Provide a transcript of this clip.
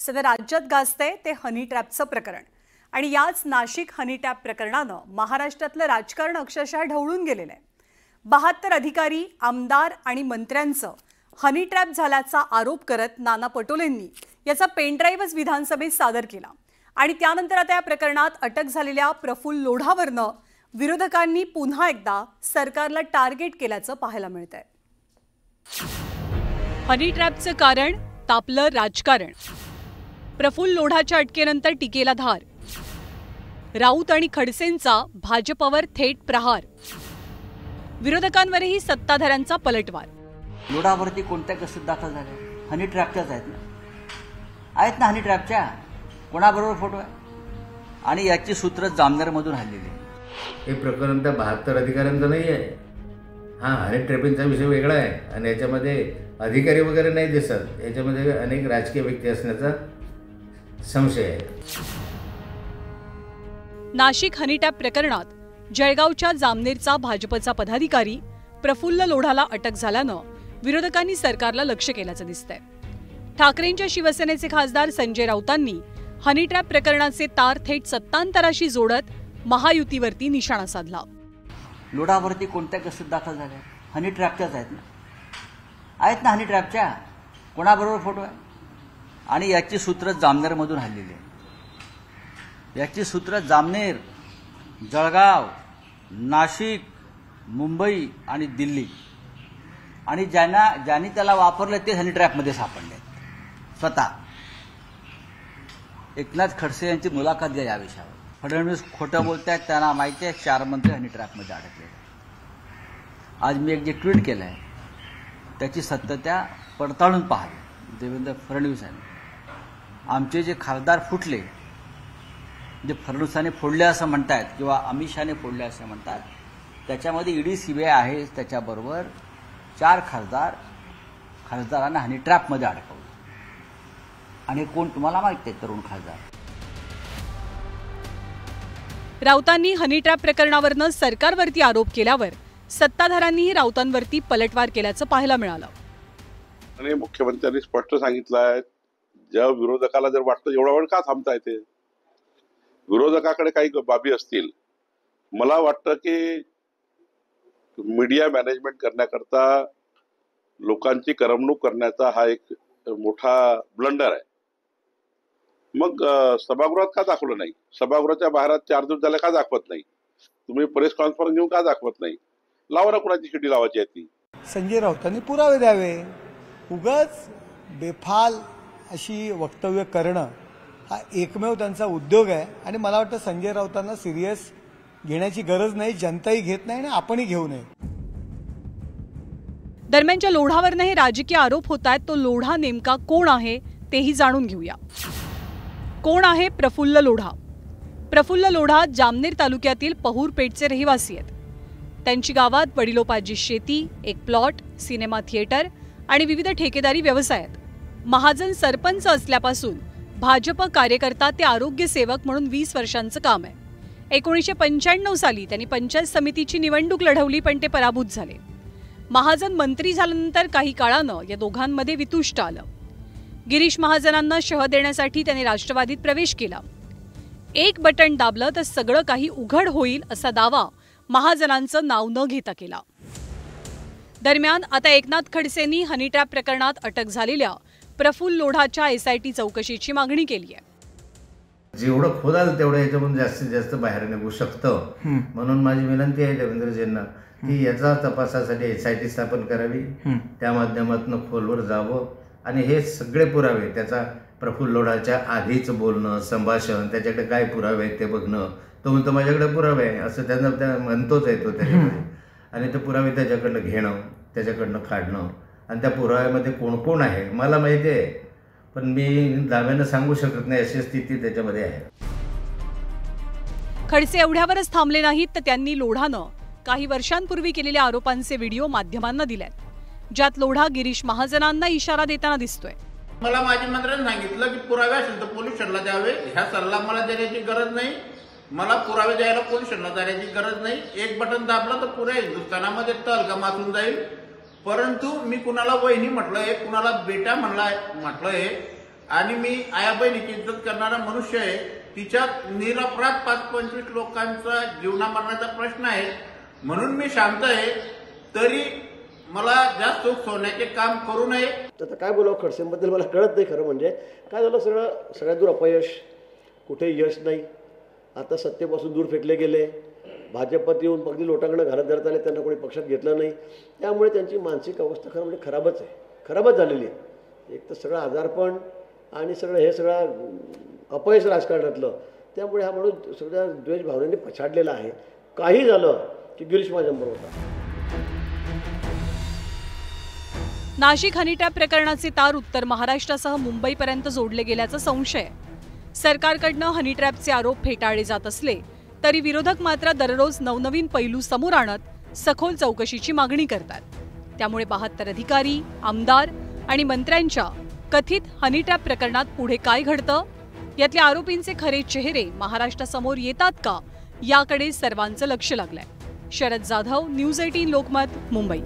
सध्या राज्यात गाजतंय ते हनी ट्रॅपचं प्रकरण आणि याच नाशिक हनी ट्रॅप प्रकरणानं महाराष्ट्रातलं राजकारण अक्षरशः ढवळून गेलेलं आहे। 72 अधिकारी, आमदार आणि मंत्र्यांचं हनी ट्रॅप झाल्याचा आरोप करत नाना पटोलेंनी याचा पेनड्राईव्हच विधानसभेत सादर केला आणि त्यानंतर आता या प्रकरणात अटक झालेल्या प्रफुल्ल लोढावरनं विरोधकांनी पुन्हा एकदा सरकारला टार्गेट केल्याचं पाहायला मिळतंय। हनी ट्रॅपचं कारण तापलं राजकारण। प्रफुल्ल लोढाच्या अटकेनंतर टीकेला धार। राऊत आणि खडसेंचा भाजपवर थेट प्रहार। विरोधकांवरही सत्ताधाऱ्यांचा पलटवार। लोढावरती कोणत्या केसेस दाखल झाल्या? हनी ट्रॅपच्याच आहेत ना हनी ट्रॅपच्या। कोणाबरोबर फोटो आहे आणि याची सूत्र जामनेरमधून हल्लेली आहे। हे प्रकरण त्या 72 अधिकाऱ्यांचं नाही आहे। हनी ट्रॅपिंगचा विषय वेगळा आहे आणि याच्यामध्ये अधिकारी वगैरे नाही दिसत। याच्यामध्ये अनेक राजकीय व्यक्ती असण्याचा संशय आहे। नाशिक हनी ट्रॅप प्रकरणात जळगावच्या जामनेरचा भाजपचा पदाधिकारी प्रफुल्ल लोढाला अटक झाल्यानं विरोधकांनी सरकारला लक्ष केल्याचं दिसतंय। ठाकरेंच्या शिवसेनेचे खासदार संजय राऊतांनी हनी ट्रॅप प्रकरणाचे तार थेट सत्तांतराशी जोडत महायुतीवरती निशाणा साधला। लोढावरती कोणत्या केसेस दाखल झाल्या? हनी ट्रॅपच्याच आहेत ना हनी ट्रॅपच्या। कोणाबरोबर फोटो आहे आणि याची सूत्र जामनेरमधून हल्लेली आहे। याची सूत्र जामनेर, जळगाव, नाशिक, मुंबई आणि दिल्ली आणि ज्यांनी त्याला वापरलं ते हनी ट्रॅपमध्ये सापडले स्वतः। एकनाथ खडसे यांची मुलाखत घ्या या विषयावर। फडणवीस खोटं बोलतायत, त्यांना माहिती आहे 4 मंत्री हनी ट्रॅपमध्ये अडकले। आज मी एक जे ट्विट केलं आहे त्याची सत्यता पडताळून पाहावी देवेंद्र फडणवीसांनी। आमचे जे खासदार फुटले, जे फडणवीसांनी फोडले असं म्हणतात किंवा अमित शहाने फोडले असं म्हणतात, त्याच्यामध्ये ईडी सीबीआय आहे। त्याच्याबरोबर 4 खासदारांना हनी ट्रॅपमध्ये अडकवलं आणि कोण तुम्हाला माहिती आहे? तरुण खासदार। राऊतांनी हनी ट्रॅप प्रकरणावरनं सरकारवरती आरोप केल्यावर सत्ताधाऱ्यांनीही राऊतांवरती पलटवार केल्याचं पाहायला मिळालं। आणि मुख्यमंत्र्यांनी स्पष्ट सांगितलं आहे, ज्या विरोधकाला जर वाटतं एवढा वेळ का थांबता येते, विरोधकाकडे काही बाबी असतील, मला वाटतं की मीडिया मॅनेजमेंट करण्याकरता लोकांची करमणूक करण्याचा हा एक मोठा ब्लंडर आहे। मग सभागृहात का दाखवलं नाही? सभागृहाच्या बाहेर 4 दिवस झाले का दाखवत नाही? तुम्ही प्रेस कॉन्फरन्स घेऊन का दाखवत नाही? लावा ना, कुणाची शिटी लावायची आहे ती। संजय राऊतांनी पुरावे द्यावे। उगाच बेफाल अशी वक्तव्य करणं हा एकमेव त्यांचा उद्योग आहे आणि मला वाटतं संजय राऊतांना सिरियस घेण्याची गरज नाही, जनताही घेत नाही आणि आपणही घेऊ नये। दरम्यानच्या लोढावरनं हे राजकीय आरोप होत आहेत, तो लोढा नेमका कोण आहे तेही जाणून घेऊया। कोण आहे प्रफुल्ल लोढा? प्रफुल्ल लोढा जामनेर तालुक्यातील पहूरपेठचे रहिवासी आहेत। त्यांची गावात वडिलोपार्जित शेती, एक प्लॉट, सिनेमा थिएटर आणि विविध ठेकेदारी व्यवसाय आहेत। महाजन सरपंच असल्यापासून भाजप कार्यकर्ता ते आरोग्य सेवक म्हणून 20 वर्षांचं काम आहे। 1995 साली त्यांनी पंचायत समितीची निवडणूक लढवली, पण ते पराभूत झाले। महाजन मंत्री झाल्यानंतर काही काळानं या दोघांमध्ये वितुष्ट आलं। गिरीश महाजनांना शह देण्यासाठी त्यांनी राष्ट्रवादीत प्रवेश केला। एक बटन दाबलं तर सगळं काही उघड होईल असा दावा महाजनांचं नाव न घेता केला। दरम्यान आता एकनाथ खडसेंनी हनी ट्रॅप प्रकरणात अटक झालेल्या प्रफुल्ल लोढाच्या SIT चौकशीची मागणी केली आहे। जेवढं खोदाल तेवढं याच्यामधून जास्तीत जास्त बाहेर निघू शकतं, म्हणून माझी विनंती आहे देवेंद्रजींना की याचा तपासासाठी SIT स्थापन करावी, त्या माध्यमातून खोलवर जावं आणि हे सगळे पुरावे, त्याचा प्रफुल्ल लोढाच्या आधीच बोलणं, संभाषण, त्याच्याकडे काय पुरावे आहेत ते बघणं। तो म्हणतो माझ्याकडे पुरावे आहे असं त्यांना म्हणतोच आहे तो त्याच्यामध्ये, आणि ते पुरावे त्याच्याकडनं घेणं, त्याच्याकडनं काढणं आणि त्या पुराव्यामध्ये कोण कोण आहे मला माहिती आहे, पण मी दाव्यानं सांगू शकत नाही अशी स्थिती त्याच्यामध्ये आहे। खडसे एवढ्यावरच थांबले नाहीत, तर त्यांनी लोढानं काही वर्षांपूर्वी केलेल्या आरोपांचे व्हिडिओ माध्यमांना दिलेत, ज्यात लोढा गिरीश महाजनांना इशारा देताना दिसतोय। मला माझ्या मंत्र्यांनी सांगितलं की पुरावे असेल तर पोलीस स्टेशनला द्यावे, ह्या सल्ला मला देण्याची गरज नाही। मला पुरावे द्यायला पोलीस स्टेशनला जाण्याची गरज नाही। एक बटन दाबलं तर पुऱ्या हिंदुस्थानामध्ये तलगा माचून जाईल। परंतु मी कुणाला वहिनी म्हटलंय, कुणाला बेटा म्हटलंय आणि मी आया बहिणीची इज्जत करणारा मनुष्य आहे. तिच्यात निरपराध 5-25 लोकांचा जीवनामरणाचा प्रश्न आहे, म्हणून मी शांत आहे. तरी मला जास्त सोन्याचे काम करू नये. आता काय बोलावं खडसेंबद्दल मला कळत नाही. खरं म्हणजे काय झालं, सगळ्यात दूर अपयश, कुठे यश नाही. आता सत्तेपासून दूर फेकले गेले. भाजपात येऊन अगदी लोटांकडे घरात धरत आले, त्यांना कोणी पक्षात घेतलं नाही. त्यामुळे त्यांची मानसिक अवस्था खरं म्हणजे खराबच झालेली आहे. एक तर सगळं आजारपण आणि सगळं अपयश राजकारणातलं. त्यामुळे हा माणूस सगळ्या द्वेष भावनेने पछाडलेला आहे. काही झालं की गिरीश माझ्याबरोबर होता. नाशिक हनी ट्रॅप प्रकरणाचे तार उत्तर महाराष्ट्रासह मुंबईपर्यंत जोडले गेल्याचा संशय. सरकारकडनं हनी ट्रॅपचे आरोप फेटाळले जात असले तरी विरोधक मात्र दररोज नवनवीन पैलू समोर आणत सखोल चौकशीची मागणी करतात. त्यामुळे 72 अधिकारी, आमदार आणि मंत्र्यांच्या कथित हनी ट्रॅप प्रकरणात पुढे काय घडतं, यातल्या आरोपींचे खरे चेहरे महाराष्ट्रासमोर येतात का, याकडे सर्वांचं लक्ष लागलंय. शरद जाधव, न्यूज 18 लोकमत, मुंबई.